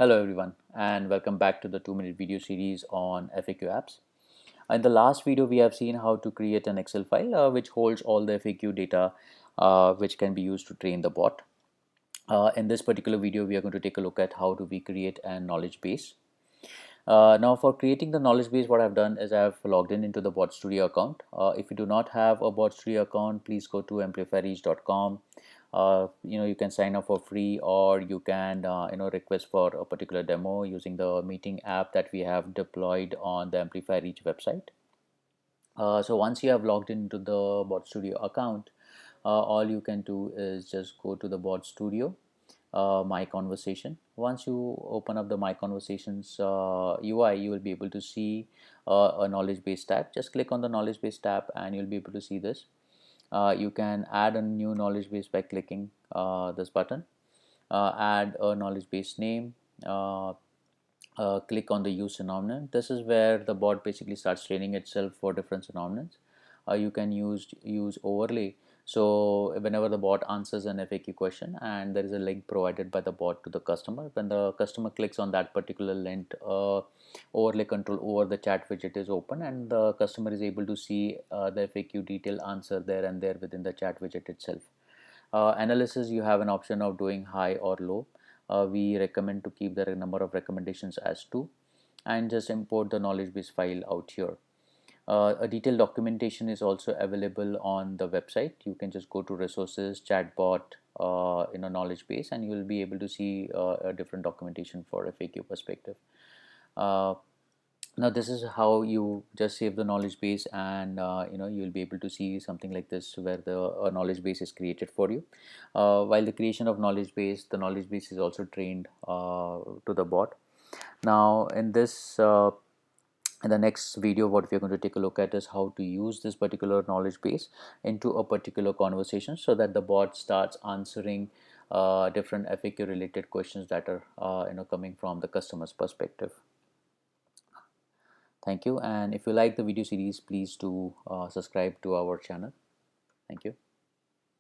Hello everyone and welcome back to the 2-minute video series on FAQ apps. In the last video we have seen how to create an Excel file which holds all the FAQ data which can be used to train the bot. In this particular video we are going to take a look at how do we create a knowledge base. Now for creating the knowledge base, what I've done is I've logged in into the Bot Studio account. If you do not have a Bot Studio account, please go to amplifyreach.com. You can sign up for free, or you can request for a particular demo using the meeting app that we have deployed on the Amplify Reach website. So once you have logged into the Bot Studio account, all you can do is just go to the Bot Studio, My Conversation. Once you open up the My Conversations UI, you will be able to see a knowledge base tab. Just click on the knowledge base tab and you'll be able to see this. You can add a new knowledge base by clicking this button. Add a knowledge base name. Click on the use synonym. This is where the bot basically starts training itself for different synonyms. You can use overlay. So whenever the bot answers an FAQ question and there is a link provided by the bot to the customer, when the customer clicks on that particular link, overlay control over the chat widget is open and the customer is able to see the FAQ detail answer there and there within the chat widget itself. Analysis, you have an option of doing high or low. We recommend to keep the number of recommendations as 2 and just import the knowledge base file out here. A detailed documentation is also available on the website. You can just go to resources, chatbot, knowledge base, and you will be able to see a different documentation for FAQ perspective. Now this is how you just save the knowledge base, and you'll be able to see something like this where the knowledge base is created for you. While the creation of knowledge base, the knowledge base is also trained to the bot. Now in the next video, what we are going to take a look at is how to use this particular knowledge base into a particular conversation so that the bot starts answering different FAQ related questions that are coming from the customer's perspective. Thank you, and if you like the video series, please do subscribe to our channel. Thank you.